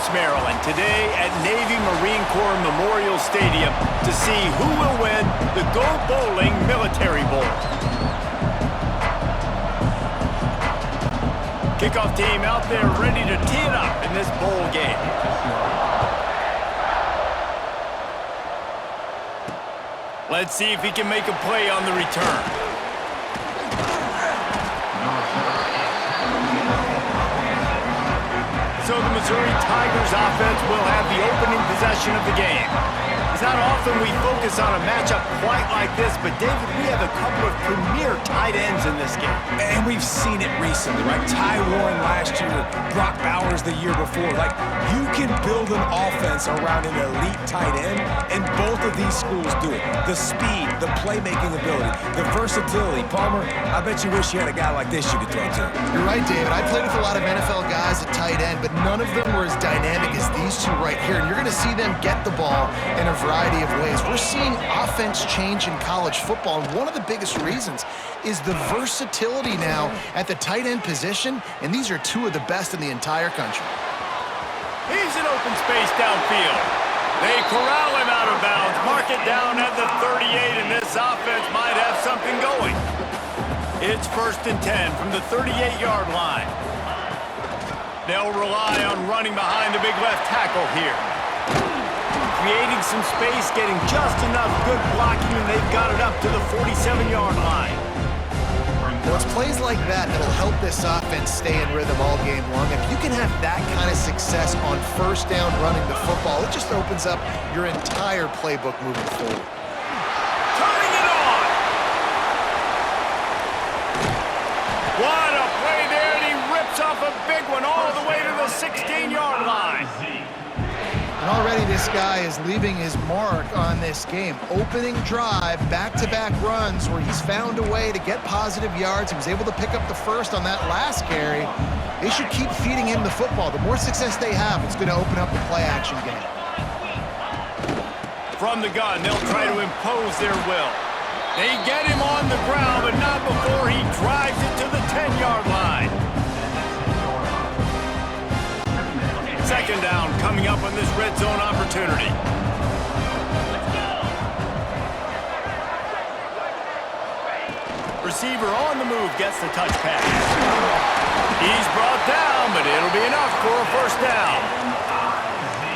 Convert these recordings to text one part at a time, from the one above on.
Annapolis, Maryland, today at Navy Marine Corps Memorial Stadium to see who will win the Go Bowling Military Bowl. Kickoff team out there ready to tee it up in this bowl game. Let's see if he can make a play on the return. So the Missouri Tigers offense will have the opening possession of the game. It's not often we focus on a matchup quite like this, but David, we have a couple of premier tight ends in this game. And we've seen it recently, right? Ty Warren last year, Brock Bowers the year before. Like, you can build an offense around an elite tight end, and both of these schools do it. The speed, the playmaking ability, the versatility. Palmer, I bet you wish you had a guy like this you could throw to. You're right, David. I played with a lot of NFL guys at tight end, but none of them were as dynamic as these two right here. And you're going to see them get the ball in a variety of ways. We're seeing offense change in college football, and one of the biggest reasons is the versatility now at the tight end position, and these are two of the best in the entire country. He's in open space downfield. They corral him out of bounds, mark it down at the 38, and this offense might have something going. It's 1st and 10 from the 38-yard line. They'll rely on running behind the big left tackle here. Creating some space, getting just enough good blocking, and they've got it up to the 47-yard line. Well, it's plays like that that'll help this offense stay in rhythm all game long. If you can have that kind of success on 1st down running the football, it just opens up your entire playbook moving forward. Turning it on! What a play there, and he rips off a big one all the way to the 16-yard line. And already this guy is leaving his mark on this game. Opening drive, back-to-back runs where he's found a way to get positive yards. He was able to pick up the first on that last carry. They should keep feeding him the football. The more success they have, it's going to open up the play-action game. From the gun, they'll try to impose their will. They get him on the ground, but not before he drives it to the 10-yard line. 2nd down coming up on this red zone opportunity. Receiver on the move gets the touch pass. He's brought down, but it'll be enough for a 1st down.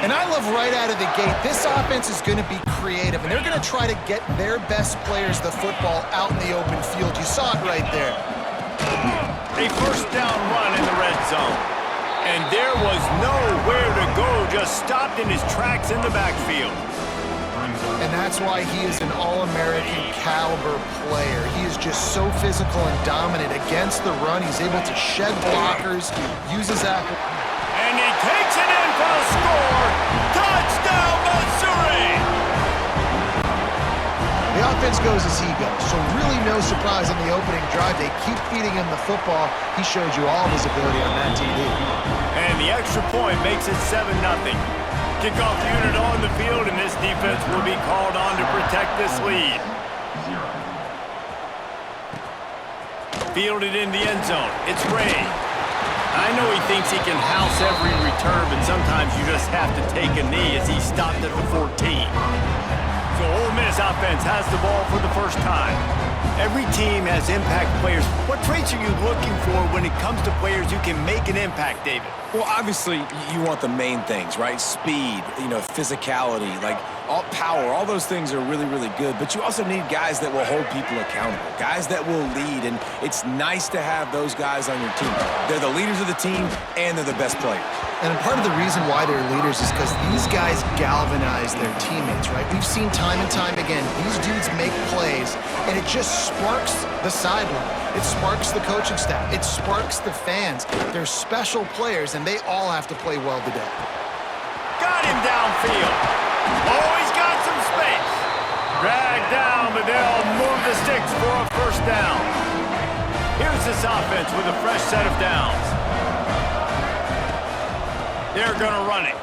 And I love right out of the gate, this offense is going to be creative, and they're going to try to get their best players the football out in the open field. You saw it right there. A 1st down run in the red zone. And there was nowhere to go, just stopped in his tracks in the backfield. And that's why he is an All-American caliber player. He is just so physical and dominant against the run. He's able to shed blockers, uses that. And he takes it in for the score. Touchdown, Missouri! The offense goes as he goes, so really no surprise on the opening drive. They keep feeding him the football. He showed you all of his ability on that TV. And the extra point makes it 7-0. Kickoff unit on the field, and this defense will be called on to protect this lead. Fielded in the end zone. It's Ray. I know he thinks he can house every return, but sometimes you just have to take a knee as he stopped at the 14. So Ole Miss offense has the ball for the 1st time. Every team has impact players. What traits are you looking for when it comes to players who can make an impact, David? Well, obviously, you want the main things, right? Speed, physicality, like all power, all those things are really, really good. But you also need guys that will hold people accountable, guys that will lead. And it's nice to have those guys on your team. They're the leaders of the team, and they're the best players. And part of the reason why they're leaders is because these guys galvanize their teammates, right? We've seen time and time again, these dudes make plays, and it just sparks the sideline. It sparks the coaching staff. It sparks the fans. They're special players, and they all have to play well today. Got him downfield. Oh, he's got some space. Dragged down, but they'll move the sticks for a 1st down. Here's this offense with a fresh set of downs. They're going to run it.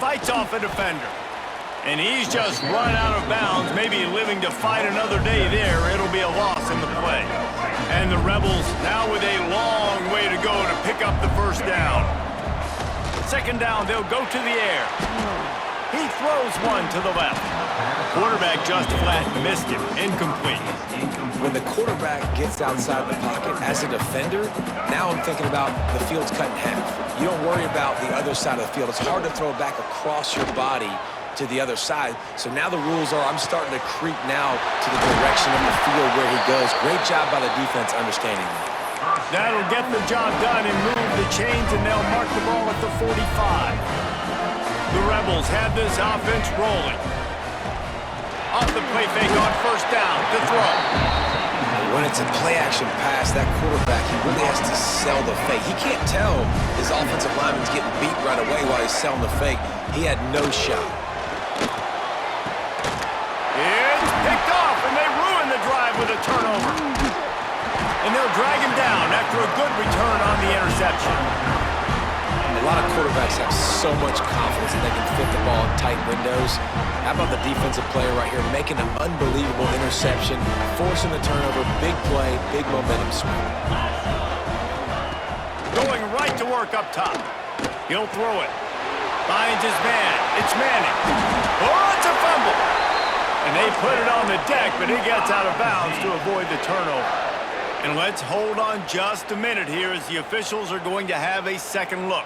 Fights off a defender. And he's just run out of bounds, maybe living to fight another day there. It'll be a loss in the play. And the Rebels now with a long way to go to pick up the 1st down. Second down, they'll go to the air. He throws one to the left. Quarterback just flat missed him. Incomplete. When the quarterback gets outside the pocket as a defender, now I'm thinking about the field's cut in half. You don't worry about the other side of the field. It's hard to throw it back across your body to the other side. So now the rules are I'm starting to creep now to the direction of the field where he goes. Great job by the defense understanding that. That'll get the job done and move the chains, and they'll mark the ball at the 45. The Rebels have this offense rolling. Off the play fake on first down to throw. When it's a play-action pass, that quarterback, he really has to sell the fake. He can't tell his offensive lineman's getting beat right away while he's selling the fake. He had no shot. It's picked off, and they ruin the drive with a turnover. And they'll drag him down after a good return on the interception. A lot of quarterbacks have so much confidence that they can fit the ball in tight windows. How about the defensive player right here making an unbelievable interception, forcing the turnover, big play, big momentum swing. Going right to work up top. He'll throw it. Finds his man. It's Manning. Oh, it's a fumble. And they put it on the deck, but he gets out of bounds to avoid the turnover. And let's hold on just a minute here as the officials are going to have a second look.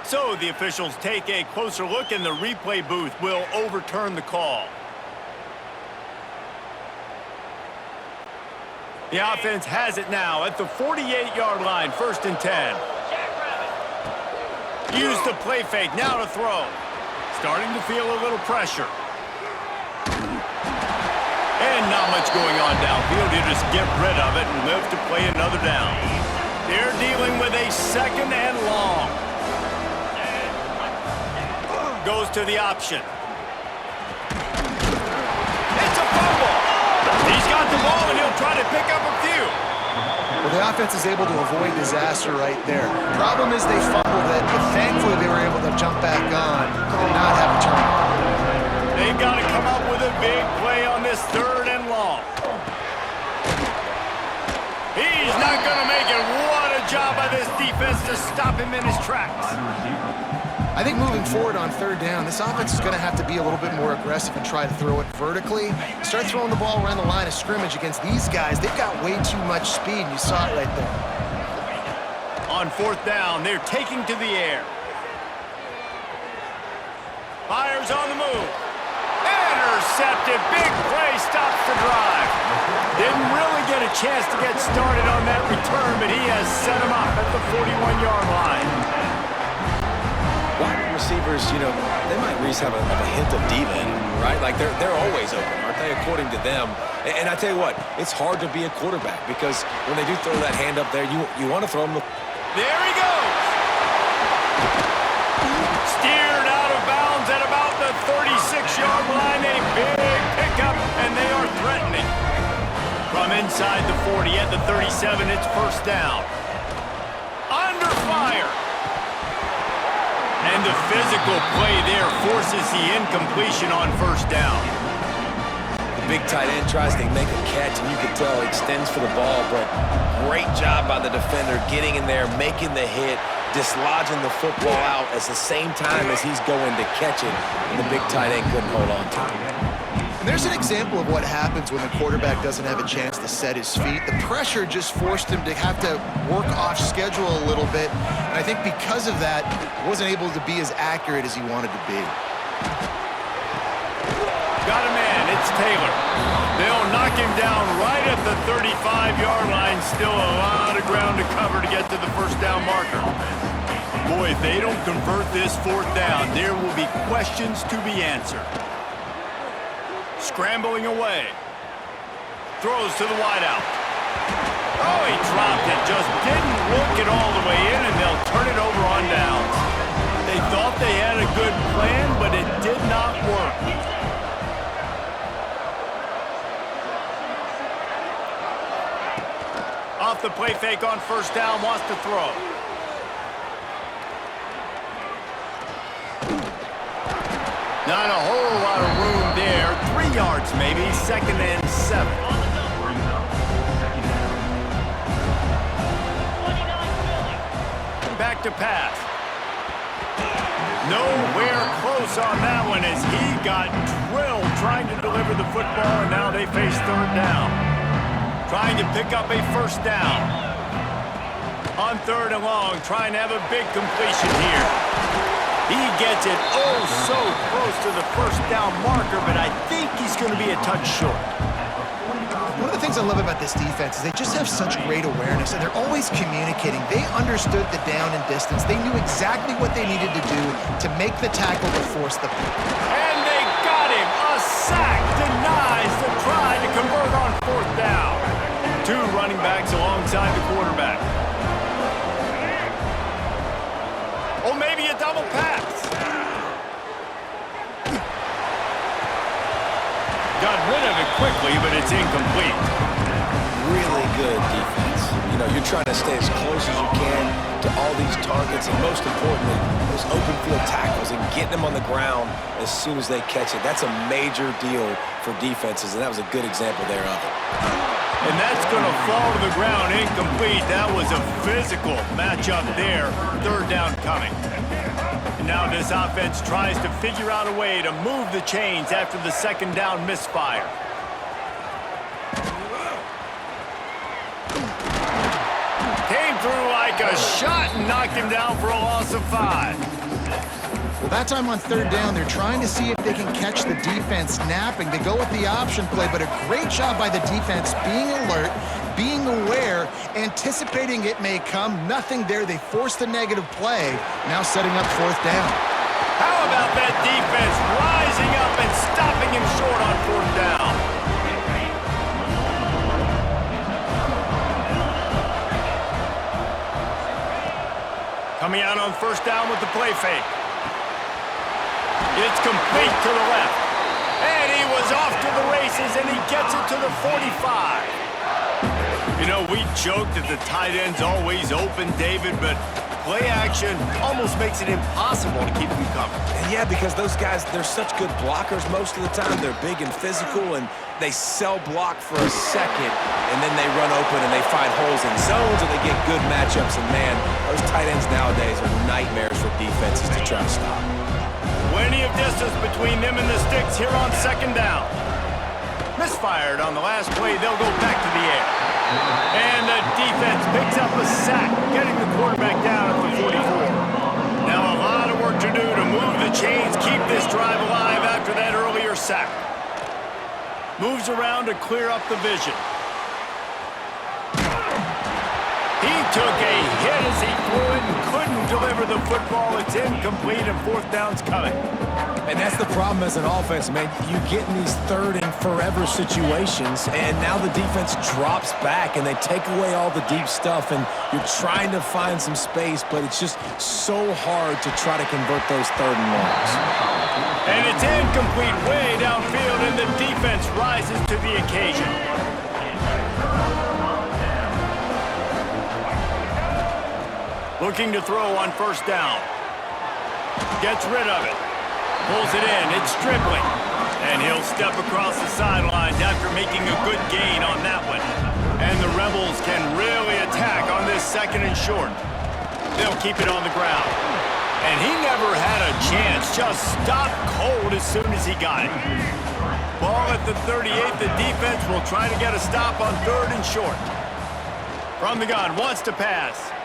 So the officials take a closer look, and the replay booth will overturn the call. The offense has it now at the 48-yard line, 1st and 10. Use the play fake, now to throw. Starting to feel a little pressure. And not much going on downfield. You just get rid of it and live to play another down. They're dealing with a 2nd and long. Goes to the option. It's a fumble. He's got the ball, and he'll try to pick up a few. Well, the offense is able to avoid disaster right there. Problem is they fumbled it, but thankfully they were able to jump back on and not have a turnover. They've got to come up with a big play on this 3rd and long. He's not going to make it. What a job by this defense to stop him in his tracks. I think moving forward on 3rd down, this offense is going to have to be a little bit more aggressive and try to throw it vertically. Start throwing the ball around the line of scrimmage against these guys. They've got way too much speed, and you saw it right there. On 4th down, they're taking to the air. Fires on the move. Intercepted. Big play stops the drive. Didn't really get a chance to get started on that return, but he has set him up at the 41-yard line. Wide receivers, you know, they might at least have a hint of diva in them, right? Like they're always open, aren't they, according to them? And I tell you what, it's hard to be a quarterback because when they do throw that hand up there, you want to throw them. There he goes. Steered out of bounds at about the 36-yard line. A big pickup, and they are threatening. From inside the 40 at the 37, it's 1st down. Under fire. And the physical play there forces the incompletion on 1st down. The big tight end tries to make a catch, and you can tell he extends for the ball, but great job by the defender getting in there, making the hit, dislodging the football out at the same time as he's going to catch it, and the big tight end couldn't hold on to it. And there's an example of what happens when the quarterback doesn't have a chance to set his feet. The pressure just forced him to have to work off schedule a little bit. And I think because of that, wasn't able to be as accurate as he wanted to be. Got a man, it's Taylor. They'll knock him down right at the 35-yard line. Still a lot of ground to cover to get to the 1st down marker. Boy, if they don't convert this 4th down, there will be questions to be answered. Scrambling away. Throws to the wideout. Oh, he dropped it. Just didn't look it all the way in, and they'll turn it over on downs. They thought they had a good plan, but it did not work. Off the play fake on 1st down, wants to throw. Not a whole lot of room there. 3 yards maybe, 2nd and 7. to pass. Nowhere close on that one as he got drilled trying to deliver the football, and now they face third down. Trying to pick up a first down. On third and long, trying to have a big completion here. He gets it oh so close to the first down marker, but I think he's going to be a touch short. One of the things I love about this defense is they just have such great awareness, and they're always communicating. They understood the down and distance. They knew exactly what they needed to do to make the tackle to force the pick. And they got him. A sack denies the try to convert on fourth down. Two running backs alongside the quarterback. Or maybe a double pass. Got rid of it quickly, but it's incomplete. Really good defense. You know, you're trying to stay as close as you can to all these targets, and most importantly, those open field tackles and getting them on the ground as soon as they catch it. That's a major deal for defenses, and that was a good example there of it. And that's going to fall to the ground incomplete. That was a physical matchup there. Third down coming. And now this offense tries to figure out a way to move the chains after the second down misfire. Came through like a shot and knocked him down for a loss of 5. Well, that time on third down, they're trying to see if they can catch the defense napping. They go with the option play, but a great job by the defense being alert, being aware, anticipating it may come. Nothing there. They forced the negative play, now setting up fourth down. How about that defense rising up and stopping him short on fourth down? Coming out on first down with the play fake. It's complete to the left. And he was off to the races, and he gets it to the 45. You know, we joked that the tight end's always open, David, but play action almost makes it impossible to keep them covered. And yeah, because those guys, they're such good blockers most of the time. They're big and physical, and they sell block for a second, and then they run open and they find holes in zones, and they get good matchups. And man, those tight ends nowadays are nightmares for defenses to try to stop. Plenty of distance between them and the sticks here on second down. Misfired on the last play. They'll go back to the air. And the defense picks up a sack, getting the quarterback down at the 44. Now a lot of work to do to move the chains, keep this drive alive after that earlier sack. Moves around to clear up the vision. He took a hit as he threw it and couldn't deliver the football. It's incomplete, and fourth down's coming. And that's the problem as an offense, man. You get in these third and forever situations, and now the defense drops back, and they take away all the deep stuff, and you're trying to find some space, but it's just so hard to try to convert those third and longs. And it's incomplete way downfield, and the defense rises to the occasion. Looking to throw on first down. Gets rid of it. Pulls it in. It's Stribling. And he'll step across the sidelines after making a good gain on that one. And the Rebels can really attack on this second and short. They'll keep it on the ground. And he never had a chance. Just stopped cold as soon as he got it. Ball at the 38. The defense will try to get a stop on third and short. From the gun. Wants to pass.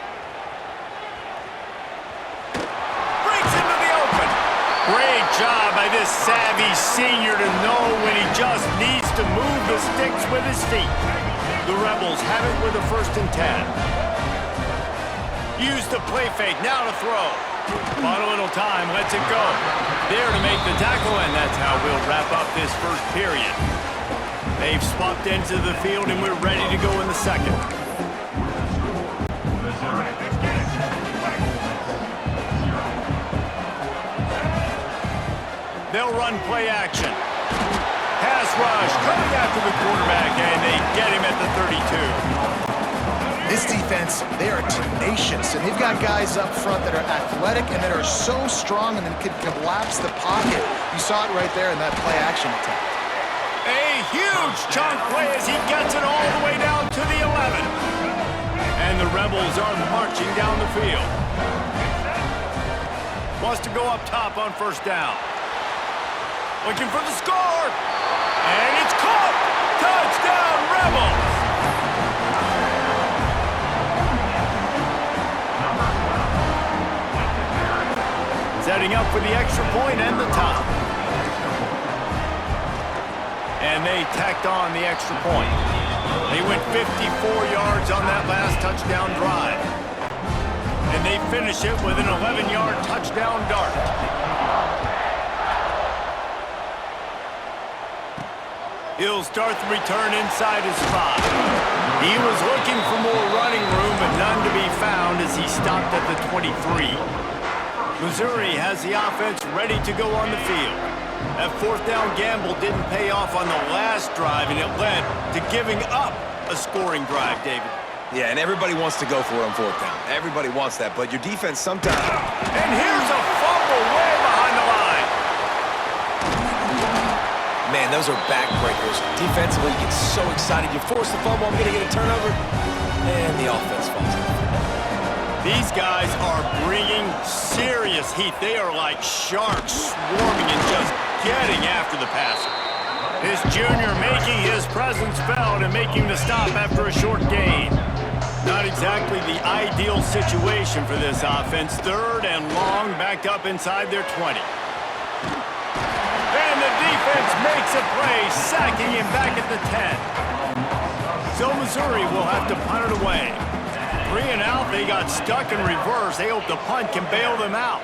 Great job by this savvy senior to know when he just needs to move the sticks with his feet. The Rebels have it with a 1st and 10. Use the play fake, now to throw. Bought a little time, lets it go. There to make the tackle, and that's how we'll wrap up this first period. They've swapped into the field, and we're ready to go in the second. They'll run play action. Pass rush, coming after the quarterback, and they get him at the 32. This defense, they are tenacious, and they've got guys up front that are athletic and that are so strong and that can collapse the pocket. You saw it right there in that play action attempt. A huge chunk play as he gets it all the way down to the 11. And the Rebels are marching down the field. Wants to go up top on first down. Looking for the score. And it's caught. Touchdown, Rebels. Setting up for the extra point and the top. And they tacked on the extra point. They went 54 yards on that last touchdown drive. And they finish it with an 11-yard touchdown dart. He'll start the return inside his 5. He was looking for more running room, but none to be found as he stopped at the 23. Missouri has the offense ready to go on the field. That fourth down gamble didn't pay off on the last drive, and it led to giving up a scoring drive, David. Yeah, and everybody wants to go for it on fourth down. Everybody wants that, but your defense sometimes... And here's a fumble way behind the line. Man, those are backbreakers. Defensively, you get so excited. You force the fumble, I'm going to get a turnover, and the offense falls out. These guys are bringing serious heat. They are like sharks swarming and just getting after the passer. This junior making his presence felt and making the stop after a short gain. Not exactly the ideal situation for this offense. Third and long, backed up inside their 20. And the defense makes a play, sacking him back at the 10. So Missouri will have to punt it away. 3 and out, they got stuck in reverse. They hope the punt can bail them out.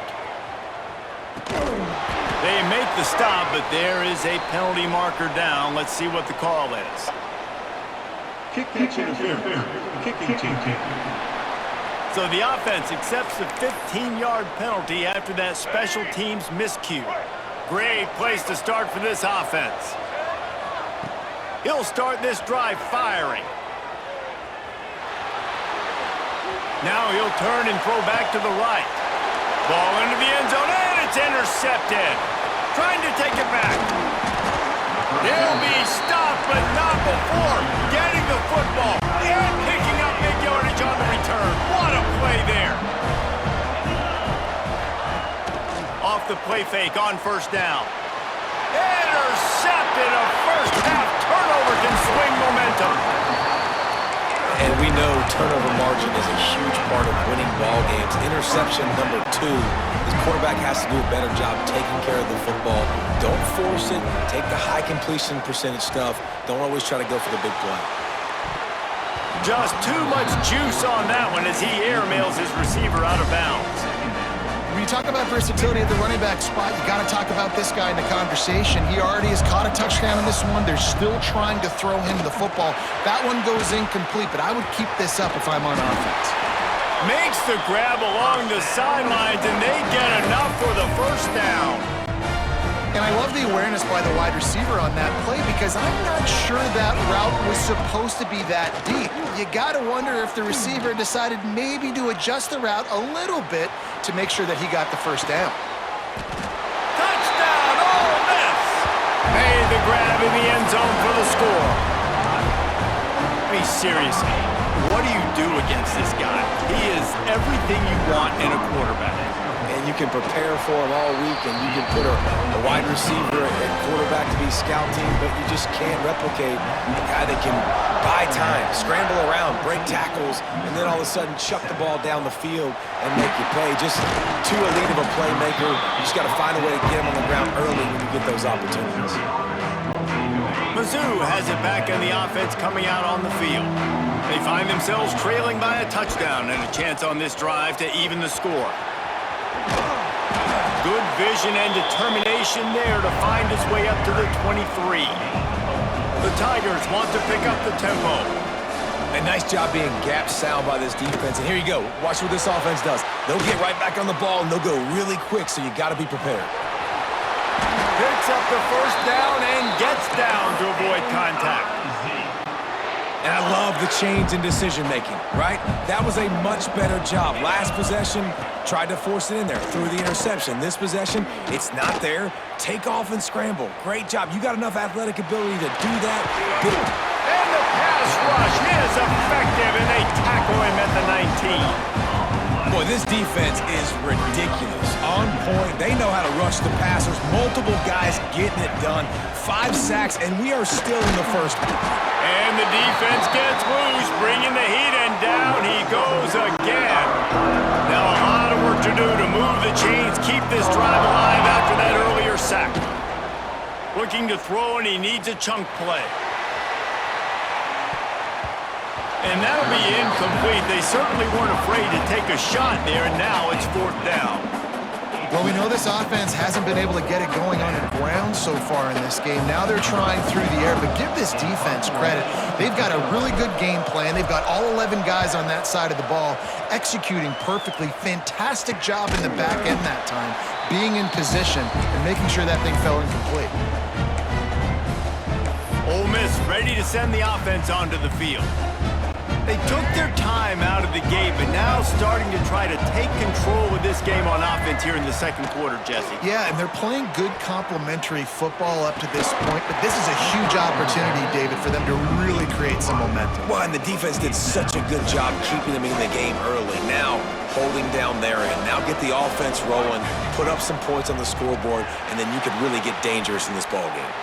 They make the stop, but there is a penalty marker down. Let's see what the call is. Kicking interference. Kicking team. So the offense accepts the 15-yard penalty after that special teams miscue. Great place to start for this offense. He'll start this drive firing. Now he'll turn and throw back to the right. Ball into the end zone, and it's intercepted. Trying to take it back. He'll be stopped, but not before getting the football and picking up big yardage on the return. What a play there. Off the play fake on first down. Intercepted. A first half turnover can swing momentum. And we know turnover margin is a huge part of winning ball games. Interception number 2. The quarterback has to do a better job taking care of the football. Don't force it. Take the high completion percentage stuff. Don't always try to go for the big play. Just too much juice on that one as he airmails his receiver out of bounds. When you talk about versatility at the running back spot, you got to talk about this guy in the conversation. He already has caught a touchdown in this one. They're still trying to throw him the football. That one goes incomplete, but I would keep this up if I'm on offense. Makes the grab along the sidelines, and they get enough for the first down. And I love the awareness by the wide receiver on that play because I'm not sure that route was supposed to be that deep. You got to wonder if the receiver decided maybe to adjust the route a little bit to make sure that he got the first down. Touchdown, Ole Miss! Made the grab in the end zone for the score. I mean, seriously, what do you do against this guy? He is everything you want in a quarterback. And you can prepare for him all week, and you can put a wide receiver at quarterback to be scout team, but you just can't replicate a guy that can buy time, scramble around, break tackles, and then all of a sudden chuck the ball down the field and make you pay. Just too elite of a playmaker. You just got to find a way to get him on the ground early when you get those opportunities. Mizzou has it back in the offense coming out on the field. They find themselves trailing by a touchdown and a chance on this drive to even the score. Good vision and determination there to find his way up to the 23. The Tigers want to pick up the tempo. A nice job being gap sound by this defense. And here you go. Watch what this offense does. They'll get right back on the ball, and they'll go really quick, so you got to be prepared. Picks up the first down and gets down to avoid contact. And I love the change in decision-making, right? That was a much better job. Last possession, tried to force it in there, threw the interception. This possession, it's not there. Take off and scramble. Great job. You got enough athletic ability to do that. And the pass rush is effective, and they tackle him at the 19. Boy, this defense is ridiculous. On point. They know how to rush the passers. Multiple guys getting it done. 5 sacks, and we are still in the first half. And the defense gets loose, bringing the heat, and down he goes again. Now a lot of work to do to move the chains, keep this drive alive after that earlier sack. Looking to throw, and he needs a chunk play. And that'll be incomplete. They certainly weren't afraid to take a shot there, and now it's 4th down. Well, we know this offense hasn't been able to get it going on the ground so far in this game. Now they're trying through the air, but give this defense credit. They've got a really good game plan. They've got all 11 guys on that side of the ball executing perfectly. Fantastic job in the back end that time, being in position and making sure that thing fell incomplete. Ole Miss ready to send the offense onto the field. They took their time out of the gate, but now starting to try to take control of this game on offense here in the second quarter, Jesse. Yeah, and they're playing good complementary football up to this point, but this is a huge opportunity, David, for them to really create some momentum. Well, and the defense did such a good job keeping them in the game early. Now, holding down their end. Now get the offense rolling, put up some points on the scoreboard, and then you could really get dangerous in this ballgame.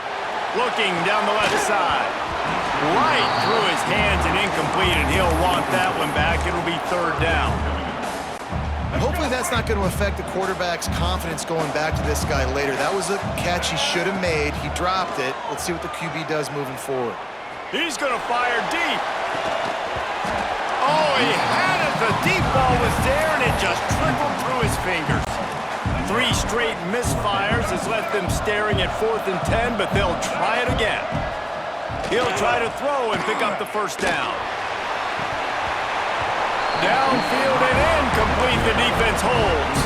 Looking down the left side. Right through his hands and incomplete, and he'll want that one back. It'll be 3rd down. And hopefully that's not going to affect the quarterback's confidence going back to this guy later. That was a catch he should have made. He dropped it. Let's see what the QB does moving forward. He's going to fire deep. Oh, he had it. The deep ball was there, and it just trickled through his fingers. 3 straight misfires has left them staring at 4th and 10, but they'll try it again. He'll try to throw and pick up the 1st down. Downfield and incomplete. The defense holds.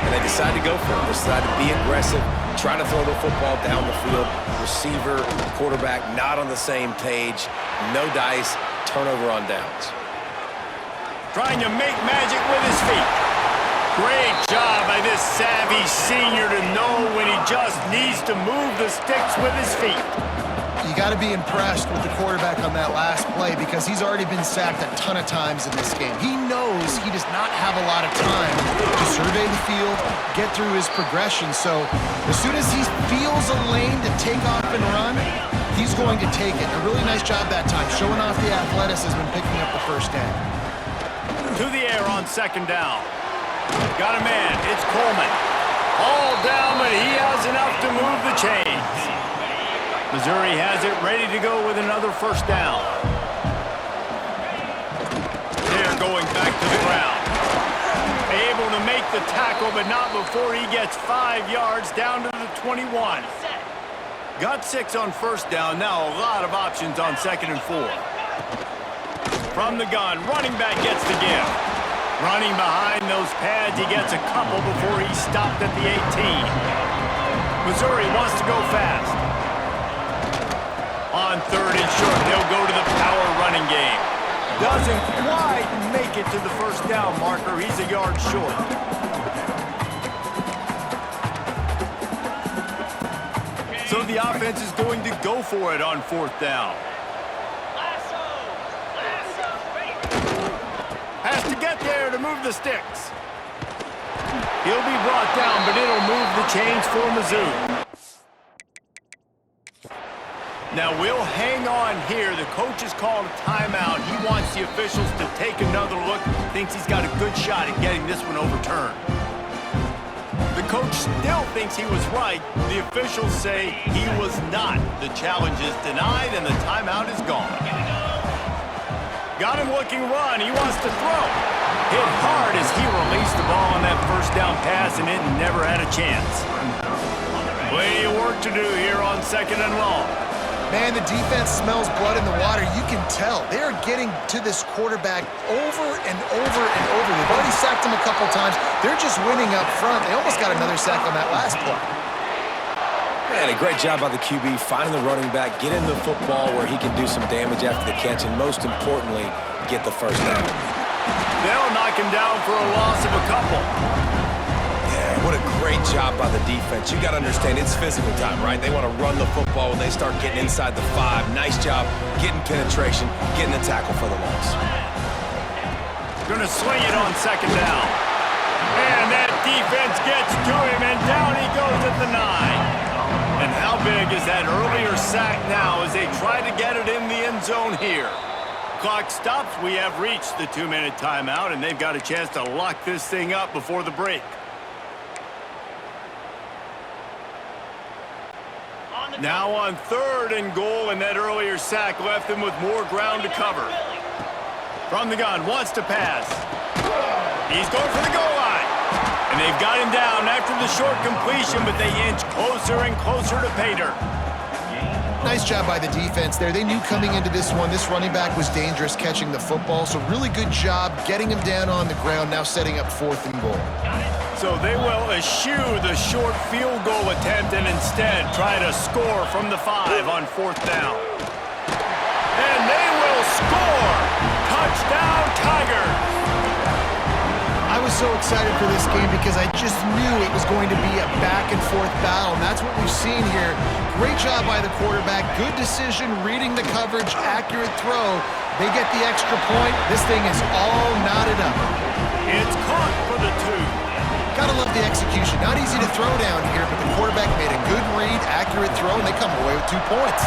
And they decide to go for it. They decide to be aggressive, try to throw the football down the field. Receiver, quarterback not on the same page. No dice, turnover on downs. Trying to make magic with his feet. Great job by this savvy senior to know when he just needs to move the sticks with his feet. You got to be impressed with the quarterback on that last play because he's already been sacked a ton of times in this game. He knows he does not have a lot of time to survey the field, get through his progression. So as soon as he feels a lane to take off and run, he's going to take it. A really nice job that time, showing off the athleticism and picking up the 1st down. To the air on 2nd down. Got a man. It's Coleman. All down, but he has enough to move the chains. Missouri has it ready to go with another 1st down. They're going back to the ground. Able to make the tackle, but not before he gets 5 yards down to the 21. Got 6 on 1st down. Now a lot of options on 2nd and 4. From the gun, running back gets the gift. Running behind those pads, he gets a couple before he stopped at the 18. Missouri wants to go fast. On 3rd and short, they'll go to the power running game. Doesn't quite make it to the 1st down marker. He's a yard short. So the offense is going to go for it on 4th down. Has to get there to move the sticks. He'll be brought down, but it'll move the chains for Mizzou. Now we'll hang on here. The coach has called a timeout. He wants the officials to take another look. Thinks he's got a good shot at getting this one overturned. The coach still thinks he was right. The officials say he was not. The challenge is denied, and the timeout is gone. Got him looking run. He wants to throw. Hit hard as he released the ball on that 1st down pass, and it never had a chance. Plenty of work to do here on 2nd and long. Man, the defense smells blood in the water. You can tell. They are getting to this quarterback over and over and over. They've already sacked him a couple times. They're just winning up front. They almost got another sack on that last play. Man, a great job by the QB, finding the running back, getting the football where he can do some damage after the catch, and most importantly, get the 1st down. They'll knock him down for a loss of a couple. Yeah, what a great job by the defense. You got to understand, it's physical time, right? They want to run the football when they start getting inside the 5. Nice job getting penetration, getting the tackle for the loss. Going going to sling it on second down. And that defense gets to him, and down he goes at the 9. And how big is that earlier sack now as they try to get it in the end zone here? Clock stops. We have reached the 2-minute timeout, and they've got a chance to lock this thing up before the break. Now on 3rd and goal, and that earlier sack left them with more ground to cover. From the gun, wants to pass. He's going for the goal line. And they've got him down after the short completion, but they inch closer and closer to pay dirt. Nice job by the defense there. They knew coming into this one, this running back was dangerous catching the football, so really good job getting him down on the ground, now setting up 4th and goal. So they will eschew the short field goal attempt and instead try to score from the 5 on 4th down. And they will score! Touchdown, Tigers! I was so excited for this game because I just knew it was going to be a back-and-forth battle, and that's what we've seen here. Great job by the quarterback, good decision, reading the coverage, accurate throw. They get the extra point. This thing is all knotted up. It's caught for the 2. Gotta love the execution. Not easy to throw down here, but the quarterback made a good read, accurate throw, and they come away with 2 points.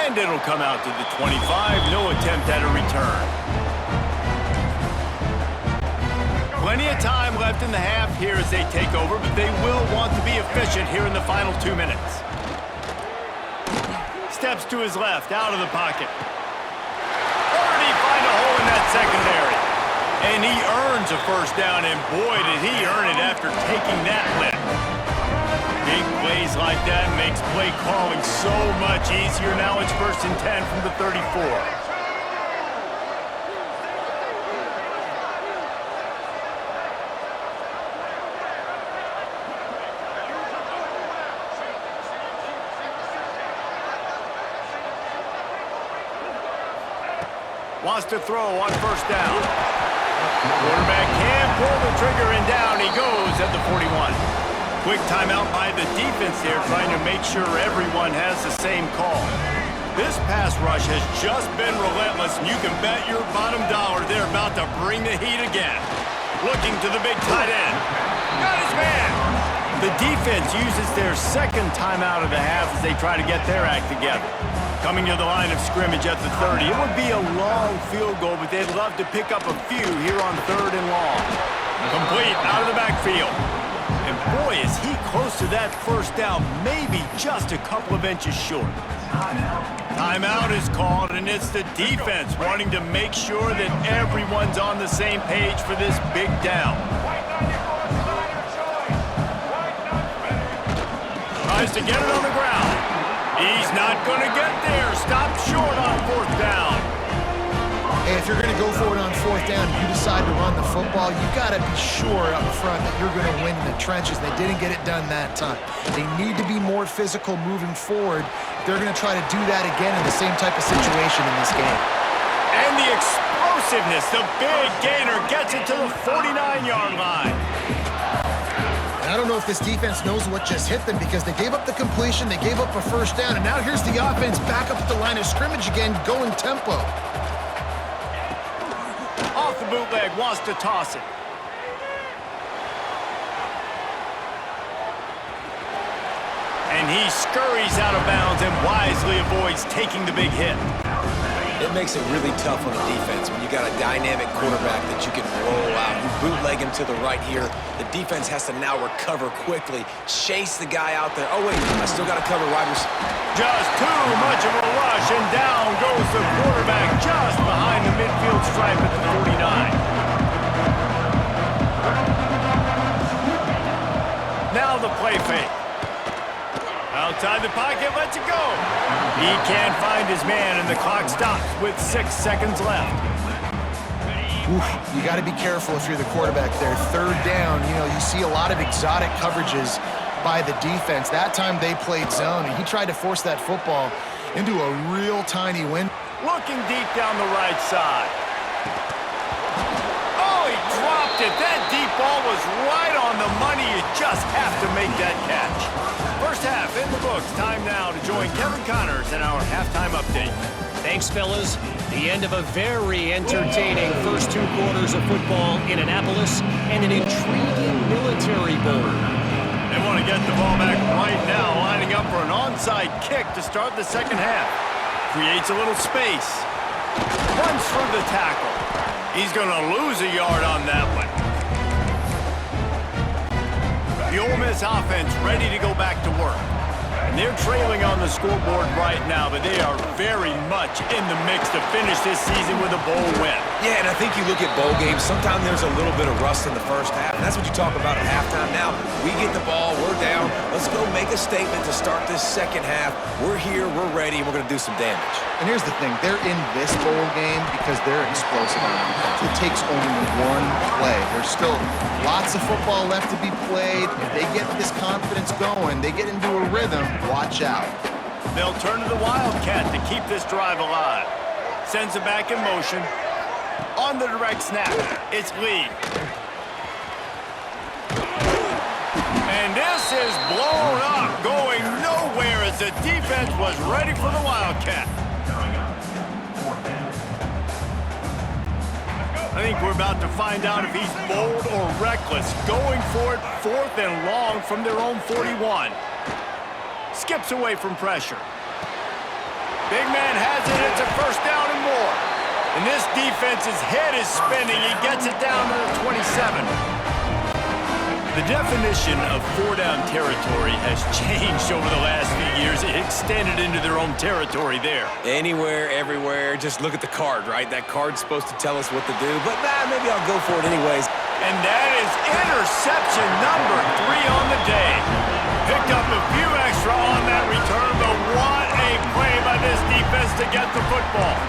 And it'll come out to the 25. No attempt at a return. Plenty of time left in the half here as they take over, but they will want to be efficient here in the final 2 minutes. Steps to his left, out of the pocket. Already find a hole in that secondary. And he earns a 1st down, and boy, did he earn it after taking that lick. Big plays like that makes play calling so much easier. Now it's 1st and 10 from the 34. Wants to throw on 1st down. Quarterback can pull the trigger, and down he goes at the 41. Quick timeout by the defense there, trying to make sure everyone has the same call. This pass rush has just been relentless, and you can bet your bottom dollar they're about to bring the heat again. Looking to the big tight end. Got his man! The defense uses their 2nd timeout of the half as they try to get their act together. Coming to the line of scrimmage at the 30. It would be a long field goal, but they'd love to pick up a few here on 3rd and long. Complete out of the backfield. And boy, is he close to that 1st down, maybe just a couple of inches short. Timeout is called, and it's the defense wanting to make sure that everyone's on the same page for this big down. Tries to get it on the ground. He's not going to get there. Stop short on 4th down. Hey, if you're going to go for it on 4th down, you decide to run the football, you got to be sure up front that you're going to win in the trenches. They didn't get it done that time. They need to be more physical moving forward. They're going to try to do that again in the same type of situation in this game. And the explosiveness, the big gainer gets it to the 49-yard line. And I don't know if this defense knows what just hit them because they gave up the completion, they gave up a 1st down, and now here's the offense back up at the line of scrimmage again, going tempo. Off the bootleg, wants to toss it. And he scurries out of bounds and wisely avoids taking the big hit. It makes it really tough on the defense when you got a dynamic quarterback that you can roll out. You bootleg him to the right here. The defense has to now recover quickly, chase the guy out there. Oh, wait, I still got to cover wide receiver. Just too much of a rush, and down goes the quarterback just behind the midfield stripe at the 49. Now the play fake. Outside the pocket, lets it go. He can't find his man, and the clock stops with 6 seconds left. Oof, you got to be careful if you're the quarterback there. 3rd down, you see a lot of exotic coverages by the defense. That time they played zone, and he tried to force that football into a real tiny window. Looking deep down the right side. Oh, he dropped it. That deep ball was right on the money. You just have to make that catch. First half in the books. Time now to join Kevin Connors in our halftime update. Thanks, fellas. The end of a very entertaining first 2 quarters of football in Annapolis and an intriguing military bowl. They want to get the ball back right now, lining up for an onside kick to start the second half. Creates a little space. Runs through the tackle. He's going to lose a yard on that one. The Ole Miss offense ready to go back to work. And they're trailing on the scoreboard right now, but they are very much in the mix to finish this season with a bowl win. Yeah, and I think you look at bowl games, sometimes there's a little bit of rust in the first half, and that's what you talk about at halftime. Now, we get the ball, we're down, let's go make a statement to start this second half. We're here, we're ready, and we're going to do some damage. And here's the thing, they're in this bowl game because they're explosive on defense. It takes only one play. There's still lots of football left to be played. If they get this confidence going, they get into a rhythm, watch out. They'll turn to the Wildcat to keep this drive alive. Sends it back in motion. On the direct snap, it's Lee. And this is blown up, going nowhere as the defense was ready for the Wildcat. I think we're about to find out if he's bold or reckless. Going for it, 4th and long from their own 41. Skips away from pressure. Big man has it. It's a first down and more. And this defense's head is spinning. He gets it down to the 27. The definition of 4-down territory has changed over the last few years. It extended into their own territory there. Anywhere, everywhere, just look at the card, right? That card's supposed to tell us what to do, but maybe I'll go for it anyways. And that is interception number 3 on the day. Picked up a few extra on that return, but what a play by this defense to get the football.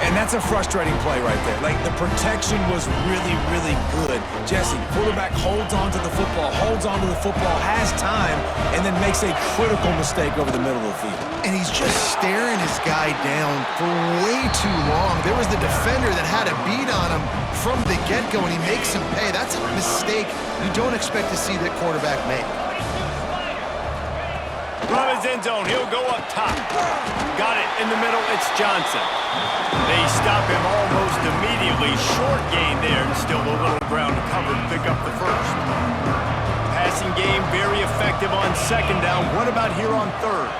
And that's a frustrating play right there. Like, the protection was really, really good. Jesse, quarterback holds on to the football, has time, and then makes a critical mistake over the middle of the field. And he's just staring his guy down for way too long. There was the defender that had a beat on him from the get-go, and he makes him pay. That's a mistake you don't expect to see the quarterback make. From his end zone, he'll go up top. Got it in the middle, it's Johnson. They stop him almost immediately. Short gain there, and still a little ground to cover to pick up the first. Passing game very effective on second down. What about here on third?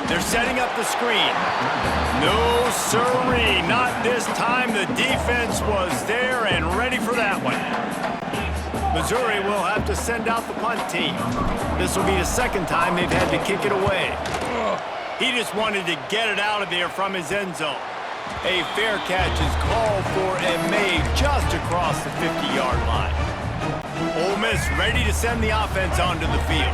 They're setting up the screen. No siree, not this time. The defense was there and ready for that one. Missouri will have to send out the punt team. This will be the second time they've had to kick it away. He just wanted to get it out of there from his end zone. A fair catch is called for and made just across the 50-yard line. Ole Miss ready to send the offense onto the field.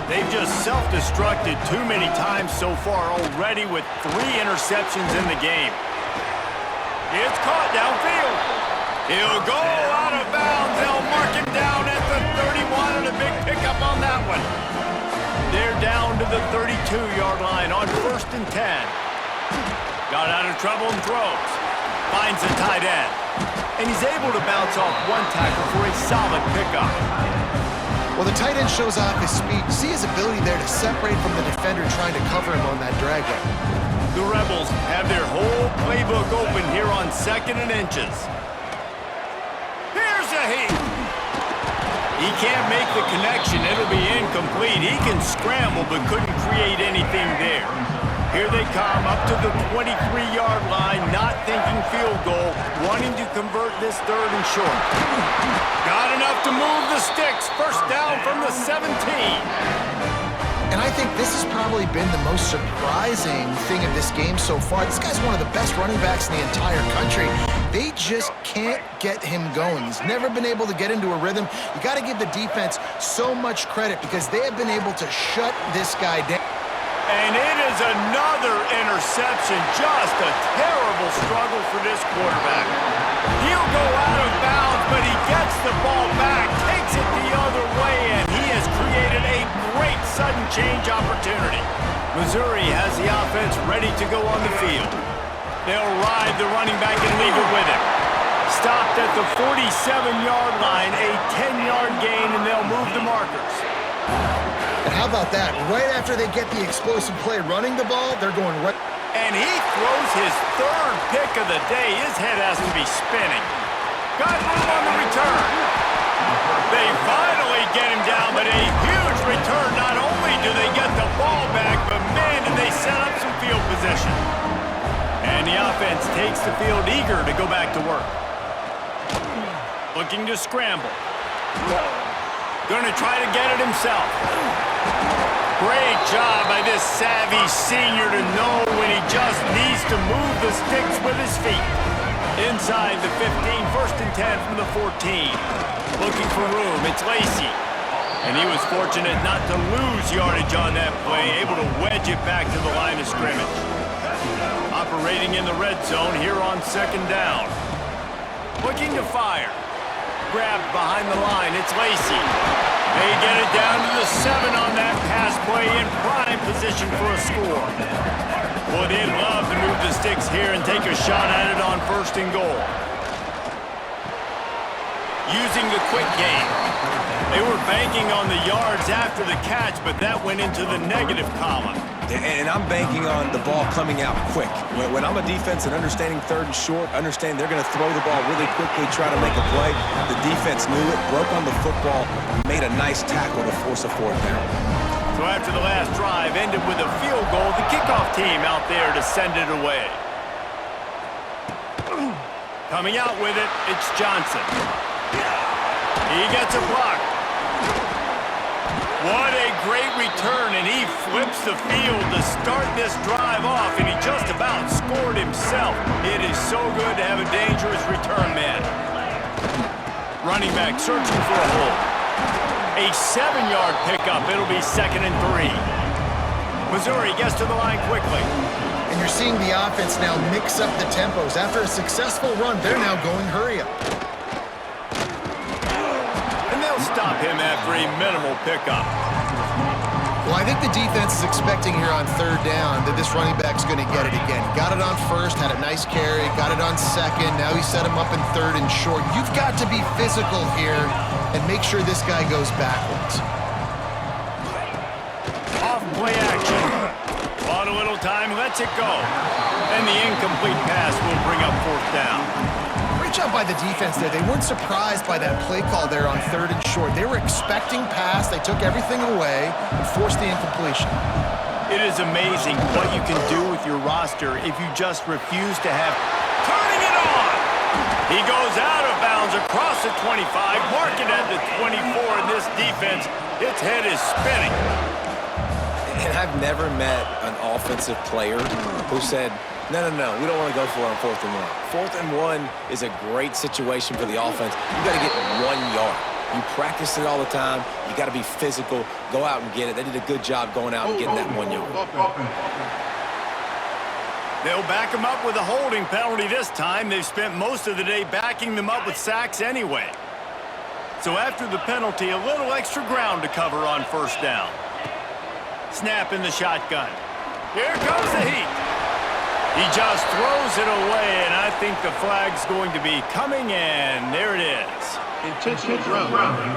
They've just self-destructed too many times so far already with 3 interceptions in the game. It's caught downfield. He'll go out of bounds. They'll mark him down at the 31 and a big pickup on that one. They're down to the 32-yard line on 1st and 10. Got out of trouble and throws. Finds the tight end. And he's able to bounce off one tackle for a solid pickup. Well, the tight end shows off his speed. You see his ability there to separate from the defender trying to cover him on that drag route. The Rebels have their whole playbook open here on 2nd and inches. Here's a heat. He can't make the connection. It'll be incomplete. He can scramble but couldn't create anything there. Here they come up to the 23-yard line, not thinking field goal, wanting to convert this 3rd and short. Got enough to move the sticks. First down from the 17. And I think this has probably been the most surprising thing of this game so far. This guy's one of the best running backs in the entire country. They just can't get him going. He's never been able to get into a rhythm. You got to give the defense so much credit because they have been able to shut this guy down. And it is another interception. Just a terrible struggle for this quarterback. He'll go out of bounds, but he gets the ball back, takes it the other way, and he has created a great sudden change opportunity. Missouri has the offense ready to go on the field. They'll ride the running back and leave it with him. Stopped at the 47-yard line, a 10-yard gain, and they'll move the markers. And how about that? Right after they get the explosive play running the ball, they're going right. And he throws his third pick of the day. His head has to be spinning. Got room on the return. They finally get him down, but a huge return. Not only do they get the ball back, but man, did they set up some field position. And the offense takes the field eager to go back to work. Looking to scramble. Going to try to get it himself. Great job by this savvy senior to know when he just needs to move the sticks with his feet. Inside the 15, first and 10 from the 14. Looking for room, it's Lacy. And he was fortunate not to lose yardage on that play, able to wedge it back to the line of scrimmage. Operating in the red zone here on second down. Looking to fire. Grabbed behind the line, it's Lacy. They get it down to the 7 on that pass play in prime position for a score. Boy, they'd love to move the sticks here and take a shot at it on first and goal. Using the quick game. They were banking on the yards after the catch, but that went into the negative column. And I'm banking on the ball coming out quick. When I'm a defense and understanding third and short, understand they're going to throw the ball really quickly, try to make a play. The defense knew it, broke on the football, made a nice tackle to force a fourth down. So after the last drive ended with a field goal, the kickoff team out there to send it away. Coming out with it, it's Johnson. He gets a block. What a great return, and he flips the field to start this drive off, and he just about scored himself. It is so good to have a dangerous return man. Running back searching for a hole. A 7-yard pickup. It'll be 2nd and 3. Missouri gets to the line quickly. And you're seeing the offense now mix up the tempos. After a successful run, they're now going hurry up. Stop him after a minimal pickup. Well, I think the defense is expecting here on third down that this running back's going to get it again. Got it on first, had a nice carry, got it on second. Now he set him up in third and short. You've got to be physical here and make sure this guy goes backwards. Off play action. Bought a little time, lets it go. And the incomplete pass will bring up fourth down. Great job by the defense there. They weren't surprised by that play call there on third and short. They were expecting pass. They took everything away and forced the incompletion. It is amazing what you can do with your roster if you just refuse to have... Turning it on! He goes out of bounds across the 25, mark it at the 24, and this defense, its head is spinning. And I've never met an offensive player who said, no, we don't want to go for it on 4th and 1. 4th and 1 is a great situation for the offense. You got to get 1 yard. You practice it all the time. You got to be physical. Go out and get it. They did a good job going out and getting that 1 yard. They'll back them up with a holding penalty this time. They've spent most of the day backing them up with sacks anyway. So after the penalty, a little extra ground to cover on first down. Snap in the shotgun. Here comes the heat. He just throws it away, and I think the flag's going to be coming in. There it is. Intentional grounding.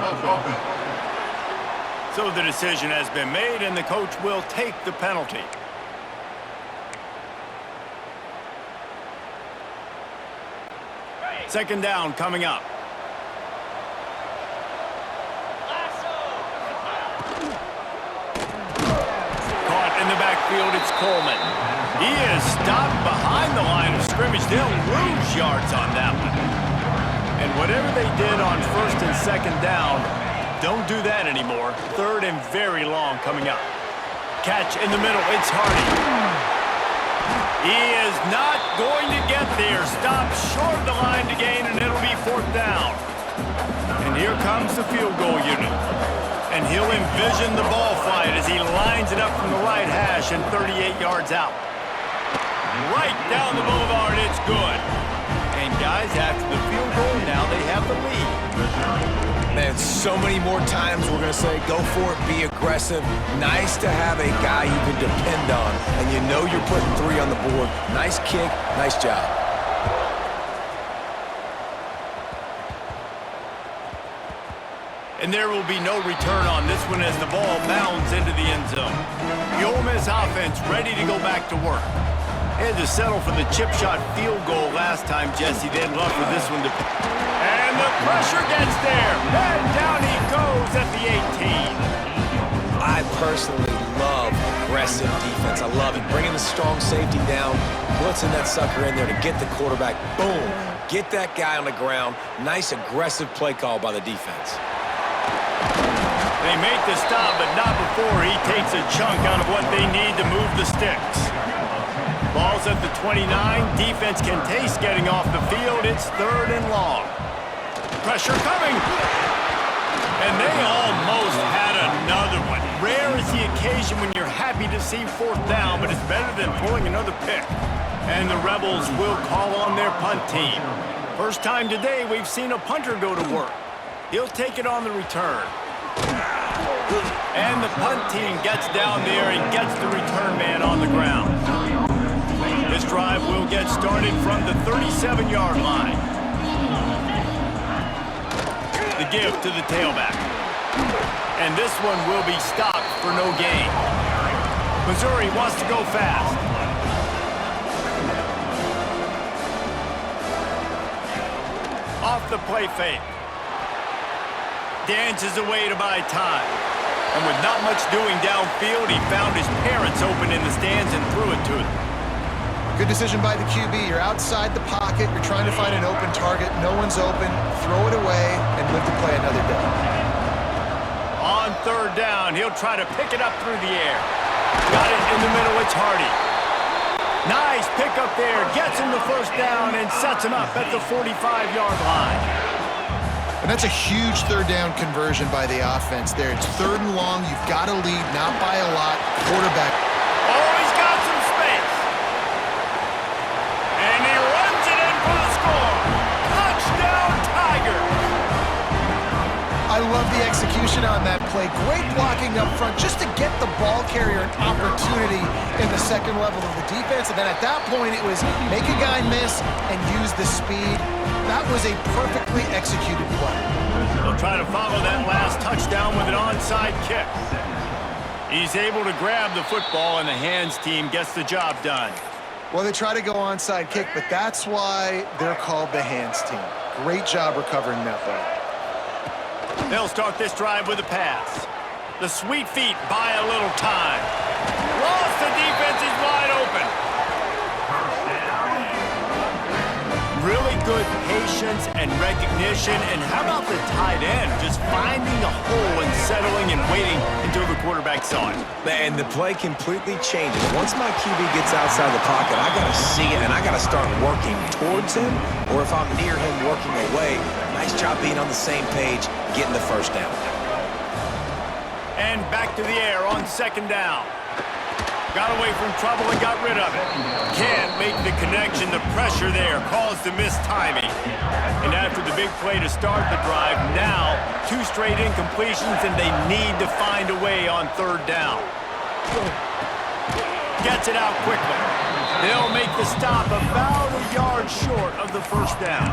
So the decision has been made, and the coach will take the penalty. Second down coming up. Caught in the backfield, it's Coleman. He is stopped behind the line of scrimmage. They'll lose yards on that one. And whatever they did on first and second down, don't do that anymore. Third and very long coming up. Catch in the middle, it's Hardy. He is not going to get there. Stopped short of the line to gain, and it'll be fourth down. And here comes the field goal unit. And he'll envision the ball flight as he lines it up from the right hash and 38 yards out. Right down the boulevard, it's good. And guys, after the field goal, now they have the lead. Man, so many more times we're going to say, go for it, be aggressive. Nice to have a guy you can depend on, and you know you're putting 3 on the board. Nice kick, nice job. And there will be no return on this one as the ball bounds into the end zone. The Ole Miss offense ready to go back to work. Had to settle for the chip shot field goal last time, Jesse. They'd love for this one to... And the pressure gets there. And down he goes at the 18. I personally love aggressive defense. I love it. Bringing the strong safety down, blitzing that sucker in there to get the quarterback. Boom. Get that guy on the ground. Nice aggressive play call by the defense. They make the stop, but not before he takes a chunk out of what they need to move the sticks. Ball's at the 29. Defense can taste getting off the field. It's 3rd and long. Pressure coming. And they almost had another one. Rare is the occasion when you're happy to see 4th down, but it's better than pulling another pick. And the Rebels will call on their punt team. First time today we've seen a punter go to work. He'll take it on the return. And the punt team gets down there and gets the return man on the ground. This drive will get started from the 37-yard line. The give to the tailback. And this one will be stopped for no gain. Missouri wants to go fast. Off the play fake. Dances away to buy time. And with not much doing downfield, he found his parents open in the stands and threw it to them. Good decision by the QB. You're outside the pocket. You're trying to find an open target. No one's open. Throw it away and live to play another day. On 3rd down, he'll try to pick it up through the air. Got it in the middle. It's Hardy. Nice pick up there. Gets him the 1st down and sets him up at the 45-yard line. And that's a huge 3rd down conversion by the offense there. It's 3rd and long. You've got to lead, not by a lot. Quarterback. Oh, he's got some space. And he runs it in for the score. Touchdown, Tigers. I love the execution on that play. Great blocking up front just to get the ball carrier an opportunity in the second level of the defense. And then at that point, it was make a guy miss and use the speed. That was a perfectly executed play. They'll try to follow that last touchdown with an onside kick. He's able to grab the football, and the hands team gets the job done. Well, they try to go onside kick, but that's why they're called the hands team. Great job recovering that ball. They'll start this drive with a pass. The sweet feet buy a little time. Lost, the defense is wide open. Really good patience and recognition. And how about the tight end just finding a hole and settling and waiting until the quarterback saw it? And the play completely changes. Once my QB gets outside the pocket, I got to see it, and I got to start working towards him, or if I'm near him working away. Nice job being on the same page, getting the 1st down. And back to the air on 2nd down. Got away from trouble and got rid of it. Can't make the connection. The pressure there caused the mistiming. And after the big play to start the drive, now 2 straight incompletions, and they need to find a way on 3rd down. Gets it out quickly. They'll make the stop about a yard short of the 1st down.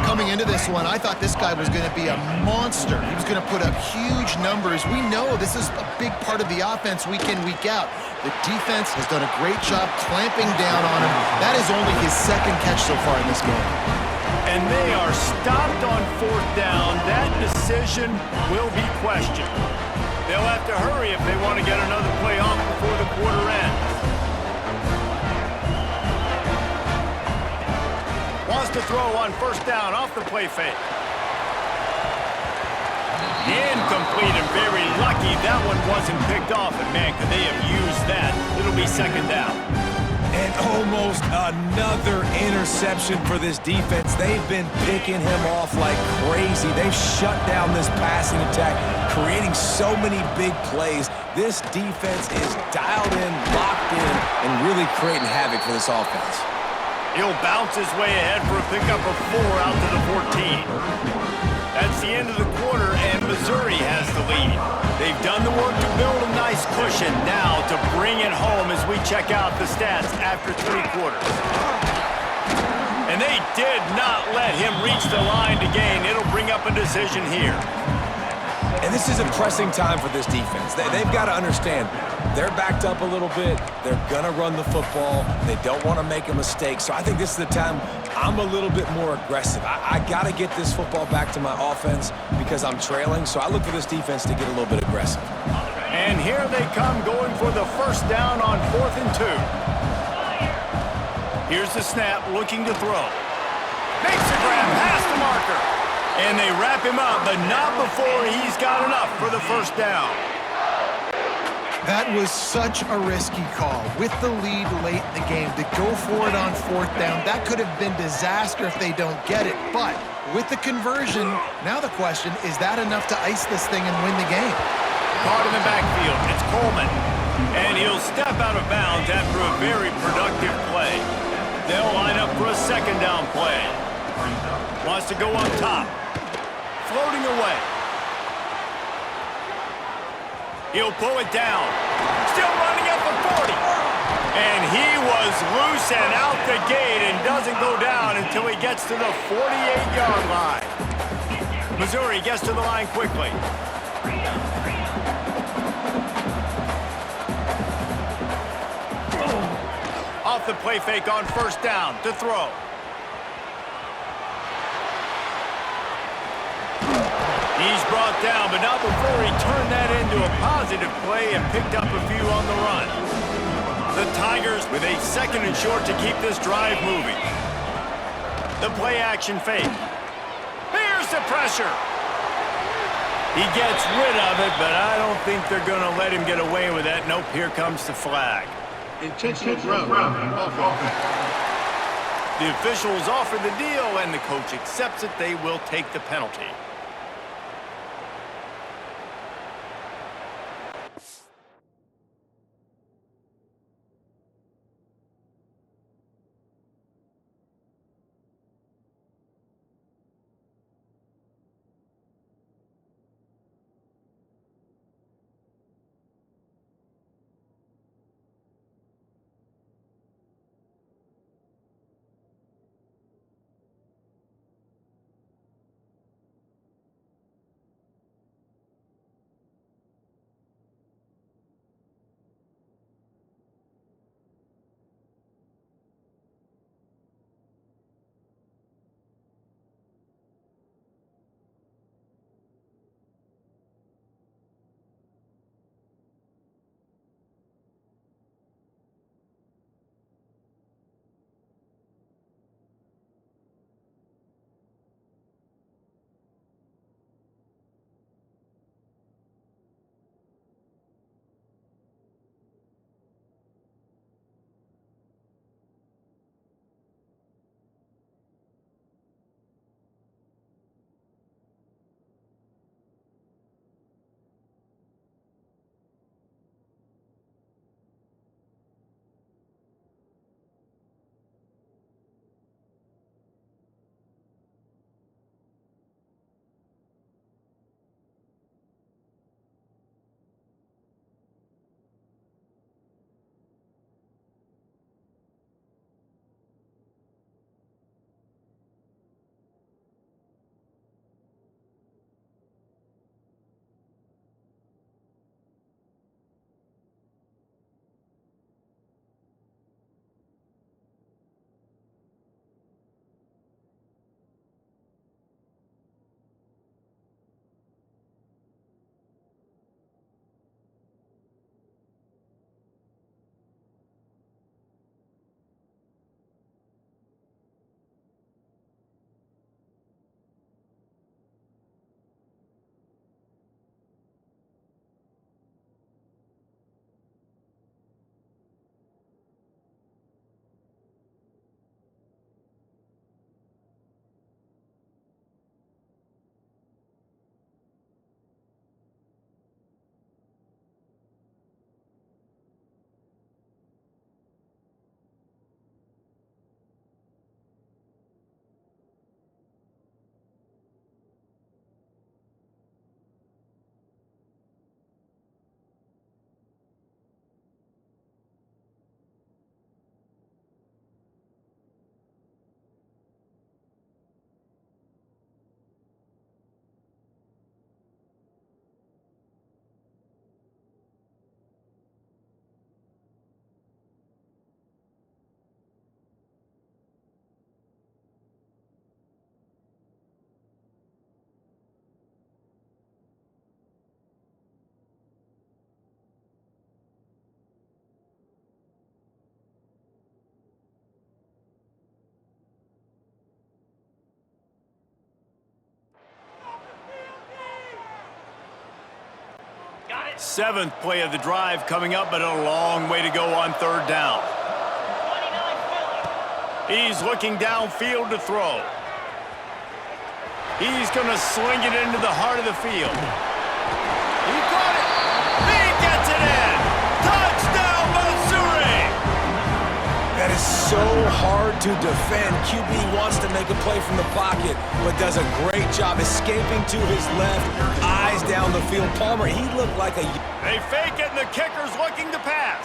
Coming into this one, I thought this guy was going to be a monster. He was going to put up huge numbers. We know this is a big part of the offense week in, week out. The defense has done a great job clamping down on him. That is only his 2nd catch so far in this game. And they are stopped on 4th down. That decision will be questioned. They'll have to hurry if they want to get another play off before the quarter ends. Wants to throw on 1st down off the play fake. Incomplete, and very lucky that one wasn't picked off. And man, could they have used that? It'll be 2nd down. And almost another interception for this defense. They've been picking him off like crazy. They've shut down this passing attack, creating so many big plays. This defense is dialed in, locked in, and really creating havoc for this offense. He'll bounce his way ahead for a pickup of 4 out to the 14. That's the end of the quarter, and Missouri has the lead. They've done the work to build a nice cushion. Now to bring it home as we check out the stats after 3 quarters. And And they did not let him reach the line to gain. It'll bring up a decision here. And this is a pressing time for this defense. They've got to understand, they're backed up a little bit. They're going to run the football. They don't want to make a mistake. So I think this is the time I'm a little bit more aggressive. I got to get this football back to my offense because I'm trailing. So I look for this defense to get a little bit aggressive. And here they come going for the first down on 4th and 2. Here's the snap, looking to throw. Makes a grab, past the marker. And they wrap him up, but not before he's got enough for the first down. That was such a risky call. With the lead late in the game, to go for it on 4th down, that could have been disaster if they don't get it. But with the conversion, now the question, is that enough to ice this thing and win the game? Caught in the backfield, it's Coleman. And he'll step out of bounds after a very productive play. They'll line up for a second down play. Wants to go up top. Floating away. He'll pull it down. Still running up for 40. And he was loose and out the gate and doesn't go down until he gets to the 48-yard line. Missouri gets to the line quickly. Off the play fake on first down to throw. He's brought down, but not before he turned that into a positive play and picked up a few on the run. The Tigers with a second and short to keep this drive moving. The play action fake. Here's the pressure. He gets rid of it, but I don't think they're going to let him get away with that. Nope, here comes the flag. Intentional grounding. The officials offer the deal, and the coach accepts it. They will take the penalty. Seventh play of the drive coming up, but a long way to go on third down. He's looking downfield to throw. He's going to sling it into the heart of the field. He got it. He gets it in. Touchdown, Missouri! That is so hard to defend. QB wants to make a play from the pocket, but does a great job escaping to his left, eyes down the field. Palmer, he looked like a... They fake it, and the kicker's looking to pass.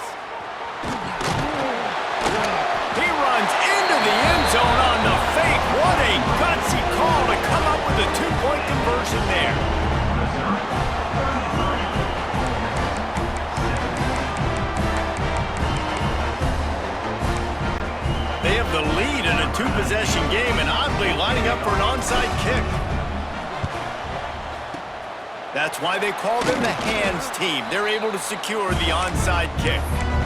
He runs into the end zone on the fake. What a gutsy call to come up with a two-point conversion there. They have the lead in a two-possession game and oddly lining up for an onside kick. That's why they call them the hands team. They're able to secure the onside kick.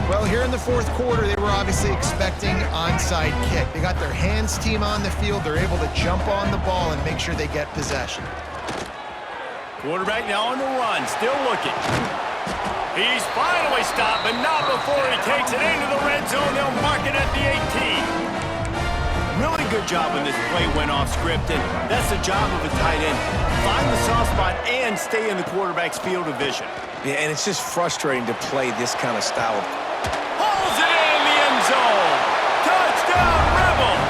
Well, here in the fourth quarter, they were obviously expecting onside kick. They got their hands team on the field. They're able to jump on the ball and make sure they get possession. Quarterback now on the run, still looking. He's finally stopped, but not before he takes it into the red zone. They'll mark it at the 18. Really good job when this play went off script, and that's the job of a tight end. Find the soft spot and stay in the quarterback's field of vision. Yeah, and it's just frustrating to play this kind of style. Pulls it in the end zone. Touchdown, Rebels!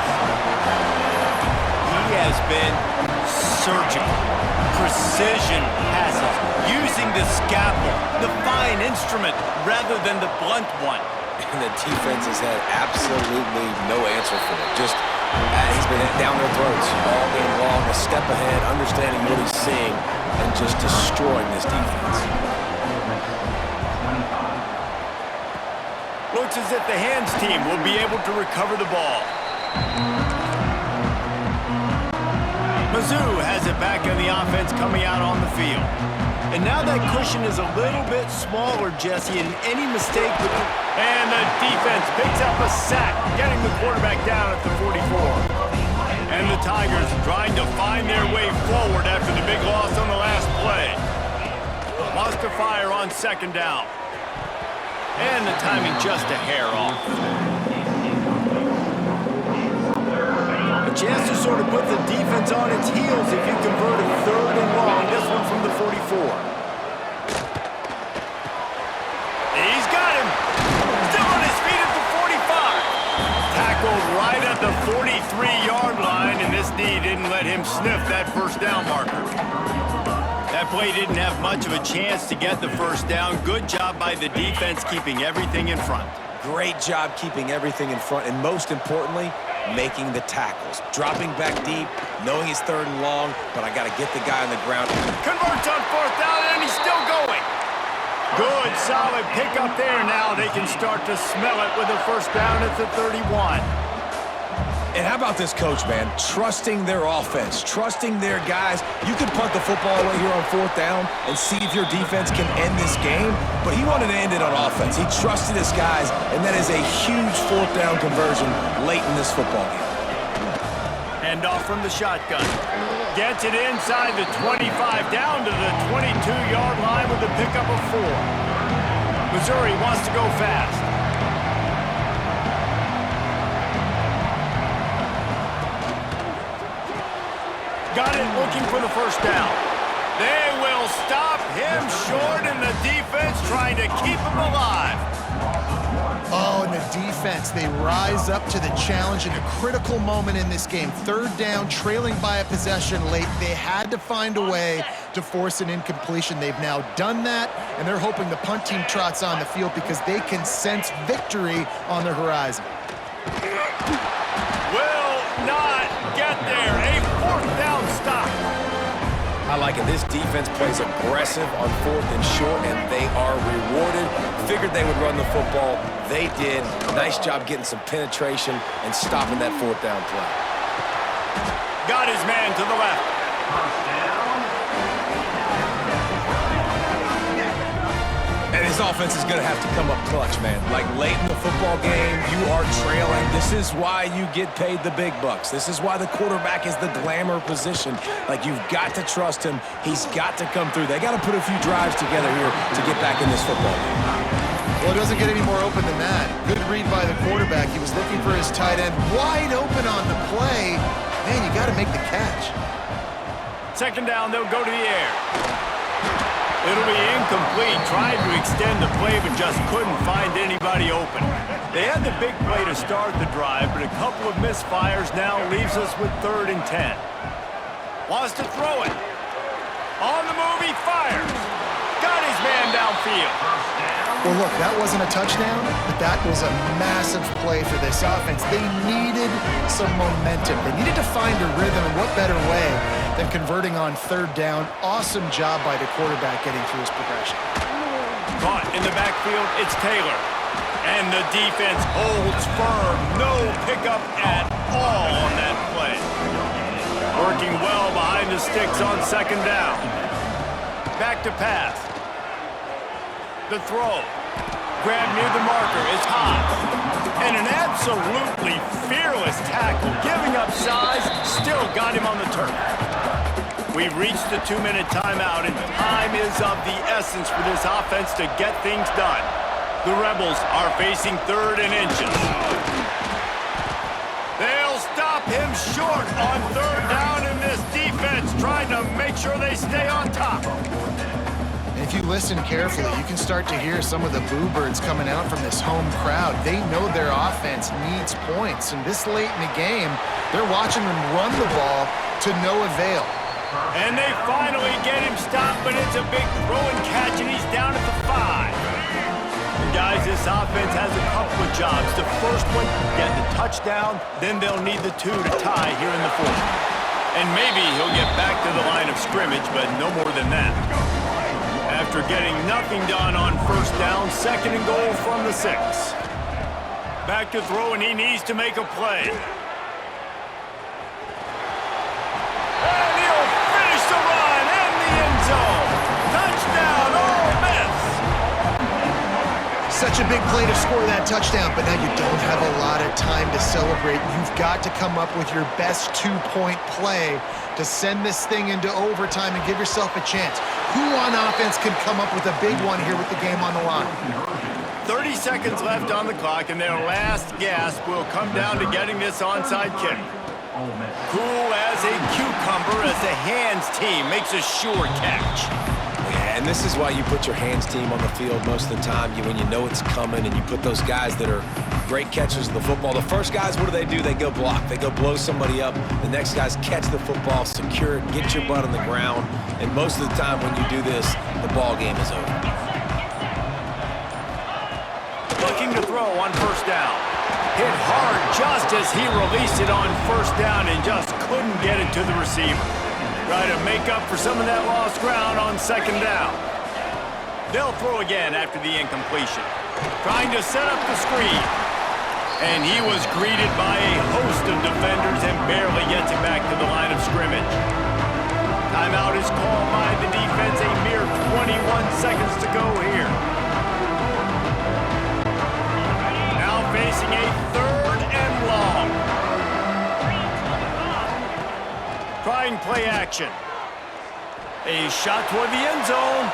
He has been surgical. Precision passes, using the scalpel, the fine instrument, rather than the blunt one. And the defense has had absolutely no answer for it. Just, he's been down their throats all game long, a step ahead, understanding what he's seeing, and just destroying this defense. Looks as if the hands team will be able to recover the ball. Mizzou has it back in the offense coming out on the field. And now that cushion is a little bit smaller, Jesse, and any mistake would... And the defense picks up a sack, getting the quarterback down at the 44. And the Tigers trying to find their way forward after the big loss on the last play. Wants to fire on second down. And the timing just a hair off. A chance to sort of put the defense on its heels if you convert a third and long. This one from the 44. He's got him. Still on his feet at the 45. Tackled right at the 43-yard line, and this D didn't let him sniff that first down marker. That play didn't have much of a chance to get the first down. Good job by the defense keeping everything in front. Great job keeping everything in front, and most importantly, making the tackles. Dropping back deep, knowing it's third and long, but I got to get the guy on the ground. Converts on fourth down, and he's still going. Good, solid pickup there. Now they can start to smell it with a first down at the 31. And how about this coach, man? Trusting their offense, trusting their guys. You can punt the football away here on fourth down and see if your defense can end this game, but he wanted to end it on offense. He trusted his guys, and that is a huge fourth down conversion late in this football game. Hand off from the shotgun. Gets it inside the 25, down to the 22-yard line with a pickup of 4. Missouri wants to go fast. Got it, looking for the first down. They will stop him short, and the defense trying to keep him alive. Oh, and the defense, they rise up to the challenge in a critical moment in this game. Third down, trailing by a possession late. They had to find a way to force an incompletion. They've now done that, and they're hoping the punt team trots on the field because they can sense victory on the horizon. Will not get there. A fourth down stop. I like it. This defense plays aggressive on fourth and short, and they are rewarded. Figured they would run the football. They did. Nice job getting some penetration and stopping that fourth down play. Got his man to the left. And his This offense is going to have to come up clutch, man. Like late in the football game, you are trailing. This is why you get paid the big bucks. This is why the quarterback is the glamour position. Like, you've got to trust him. He's got to come through. They got to put a few drives together here to get back in this football game. Well, it doesn't get any more open than that. Good read by the quarterback. He was looking for his tight end wide open on the play. Man, you got to make the catch. Second down, they'll go to the air. It'll be incomplete. Tried to extend the play, but just couldn't find anybody open. They had the big play to start the drive, but a couple of misfires now leaves us with 3rd and 10. Wants to throw it. On the move, he fires. Got his man downfield. Well, look, that wasn't a touchdown, but that was a massive play for this offense. They needed some momentum. They needed to find a rhythm, and what better way than converting on 3rd down. Awesome job by the quarterback getting through his progression. Caught in the backfield, it's Taylor. And the defense holds firm. No pickup at all on that play. Working well behind the sticks on 2nd down. Back to pass. The throw. Grab near the marker is Hobbs. And an absolutely fearless tackle. Giving up size, still got him on the turf. We've reached the 2-minute timeout, and time is of the essence for this offense to get things done. The Rebels are facing 3rd and inches. They'll stop him short on 3rd down, and this defense trying to make sure they stay on top. If you listen carefully, you can start to hear some of the boo birds coming out from this home crowd. They know their offense needs points, and this late in the game, they're watching them run the ball to no avail. And they finally get him stopped, but it's a big throw and catch, and he's down at the 5. And guys, this offense has a couple of jobs. The first one, get the touchdown, then they'll need the 2 to tie here in the 4th. And maybe he'll get back to the line of scrimmage, but no more than that. After getting nothing done on 1st down, 2nd and goal from the 6. Back to throw, and he needs to make a play. And he'll finish the run in the end zone. Touchdown, Ole Miss. Such a big play to score that touchdown, but now you don't have a lot of time to celebrate. You've got to come up with your best 2-point play to send this thing into overtime and give yourself a chance. Who on offense can come up with a big one here with the game on the line? 30 seconds left on the clock, and their last gasp will come down to getting this onside kick. Cool as a cucumber as the hands team makes a sure catch. Yeah, and this is why you put your hands team on the field most of the time. When you know it's coming, and you put those guys that are great catchers of the football. The first guys, what do? They go block. They go blow somebody up. The next guys catch the football, secure it, get your butt on the ground. And most of the time when you do this, the ball game is over. Looking to throw on 1st down. Hit hard just as he released it on 1st down and just couldn't get it to the receiver. Try to make up for some of that lost ground on 2nd down. They'll throw again after the incompletion. Trying to set up the screen. And he was greeted by a host of defenders and barely gets it back to the line of scrimmage. Timeout is called by the defense. A mere 21 seconds to go here. Now facing a 3rd and long. Trying play action. A shot toward the end zone.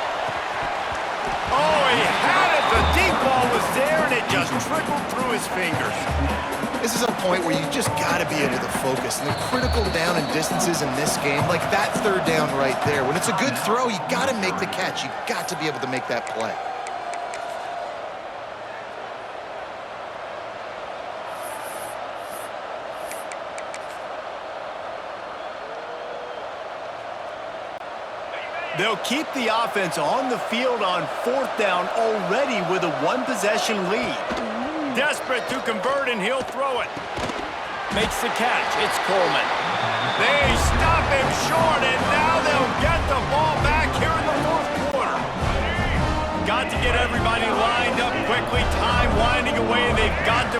Oh, he had it. The deep ball was there, and it just trickled through his fingers. This is a point where you just got to be able to focus. And the critical down and distances in this game, like that 3rd down right there. When it's a good throw, you got to make the catch. You got to be able to make that play. They'll keep the offense on the field on 4th down already with a 1-possession lead. Desperate to convert, and he'll throw it. Makes the catch. It's Coleman. They stop him short, and now they'll get the ball back here in the 4th quarter. Got to get everybody lined up quickly. Time winding away, and they've got to